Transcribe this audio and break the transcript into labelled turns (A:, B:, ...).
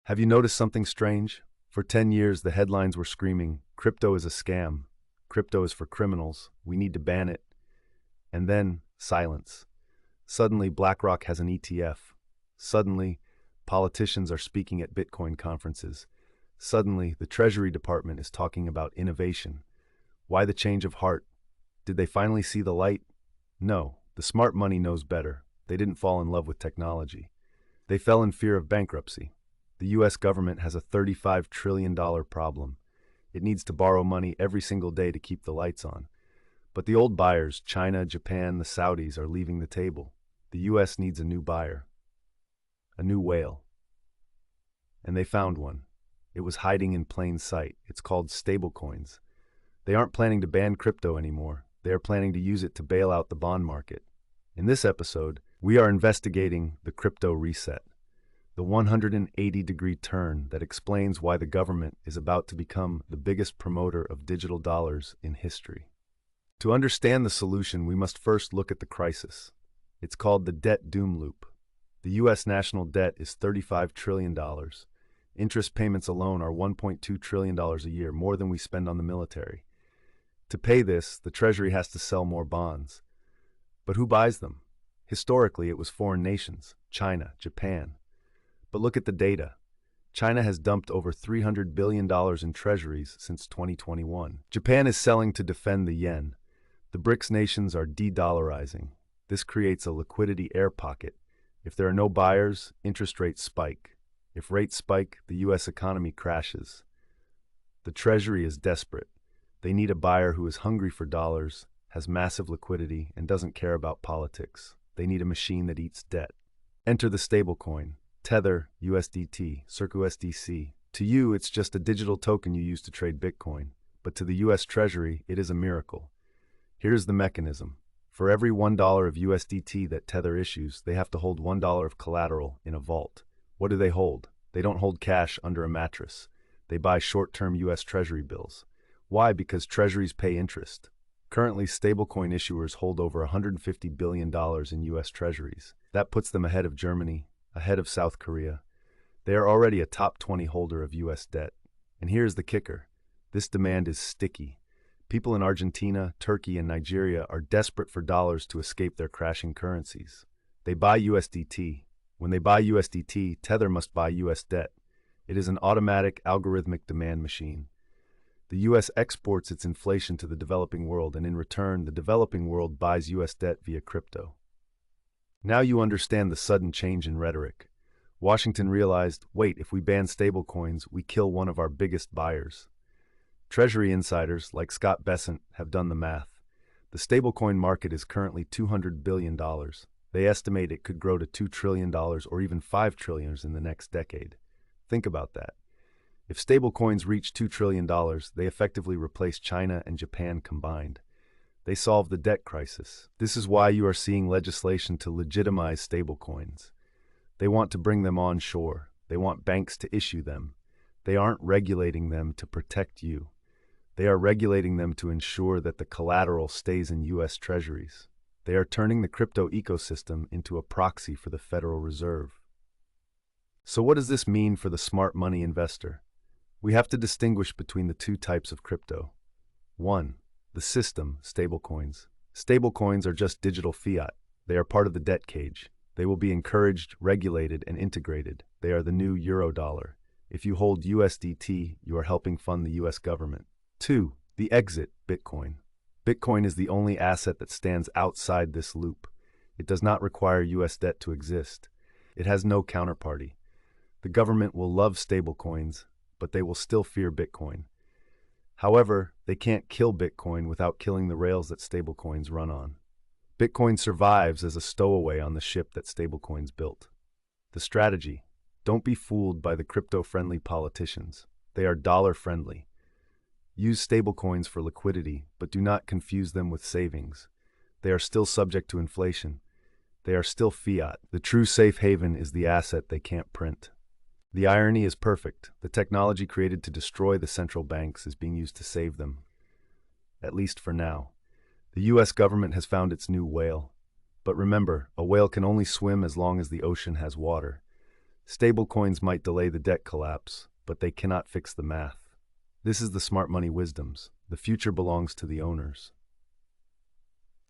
A: Have you noticed something strange? For 10 years, the headlines were screaming, crypto is a scam. Crypto is for criminals. We need to ban it. And then, silence. Suddenly, BlackRock has an ETF. Suddenly, politicians are speaking at Bitcoin conferences. Suddenly, the Treasury Department is talking about innovation. Why the change of heart? Did they finally see the light? No, the smart money knows better. They didn't fall in love with technology. They fell in fear of bankruptcy. The US government has a $35 trillion problem. It needs to borrow money every single day to keep the lights on. But the old buyers, China, Japan, the Saudis, are leaving the table. The US needs a new buyer, a new whale. And they found one. It was hiding in plain sight. It's called stablecoins. They aren't planning to ban crypto anymore. They are planning to use it to bail out the bond market. In this episode, we are investigating the crypto reset, the 180-degree turn that explains why the government is about to become the biggest promoter of digital dollars in history. To understand the solution, we must first look at the crisis. It's called the debt doom loop. The U.S. national debt is $35 trillion. Interest payments alone are $1.2 trillion a year, more than we spend on the military. To pay this, the Treasury has to sell more bonds. But who buys them? Historically, it was foreign nations, China, Japan. But look at the data. China has dumped over $300 billion in treasuries since 2021. Japan is selling to defend the yen. The BRICS nations are de-dollarizing. This creates a liquidity air pocket. If there are no buyers, interest rates spike. If rates spike, the U.S. economy crashes. The Treasury is desperate. They need a buyer who is hungry for dollars, has massive liquidity, and doesn't care about politics. They need a machine that eats debt. Enter the stablecoin. Tether, USDT, circa USDC. To you, it's just a digital token you use to trade Bitcoin. But to the US Treasury, it is a miracle. Here's the mechanism. For every $1 of USDT that Tether issues, they have to hold $1 of collateral in a vault. What do they hold? They don't hold cash under a mattress. They buy short-term US Treasury bills. Why? Because treasuries pay interest. Currently, stablecoin issuers hold over $150 billion in US Treasuries. That puts them ahead of Germany, ahead of South Korea. They are already a top 20 holder of US debt. And here's the kicker. This demand is sticky. People in Argentina, Turkey, and Nigeria are desperate for dollars to escape their crashing currencies. They buy USDT. When they buy USDT, Tether must buy US debt. It is an automatic, algorithmic demand machine. The U.S. exports its inflation to the developing world, and in return, the developing world buys U.S. debt via crypto. Now you understand the sudden change in rhetoric. Washington realized, wait, if we ban stablecoins, we kill one of our biggest buyers. Treasury insiders, like Scott Bessent, have done the math. The stablecoin market is currently $200 billion. They estimate it could grow to $2 trillion or even $5 trillion in the next decade. Think about that. If stablecoins reach $2 trillion, they effectively replace China and Japan combined. They solve the debt crisis. This is why you are seeing legislation to legitimize stablecoins. They want to bring them onshore. They want banks to issue them. They aren't regulating them to protect you. They are regulating them to ensure that the collateral stays in U.S. treasuries. They are turning the crypto ecosystem into a proxy for the Federal Reserve. So what does this mean for the smart money investor? We have to distinguish between the two types of crypto. 1. The system, stablecoins. Stablecoins are just digital fiat. They are part of the debt cage. They will be encouraged, regulated, and integrated. They are the new Eurodollar. If you hold USDT, you are helping fund the US government. 2. The exit, Bitcoin. Bitcoin is the only asset that stands outside this loop. It does not require US debt to exist. It has no counterparty. The government will love stablecoins, but they will still fear Bitcoin. However, they can't kill Bitcoin without killing the rails that stablecoins run on. Bitcoin survives as a stowaway on the ship that stablecoins built. The strategy: don't be fooled by the crypto-friendly politicians. They are dollar-friendly. Use stablecoins for liquidity, but do not confuse them with savings. They are still subject to inflation. They are still fiat. The true safe haven is the asset they can't print. The irony is perfect. The technology created to destroy the central banks is being used to save them. At least for now. The US government has found its new whale. But remember, a whale can only swim as long as the ocean has water. Stablecoins might delay the debt collapse, but they cannot fix the math. This is the smart money wisdoms. The future belongs to the owners.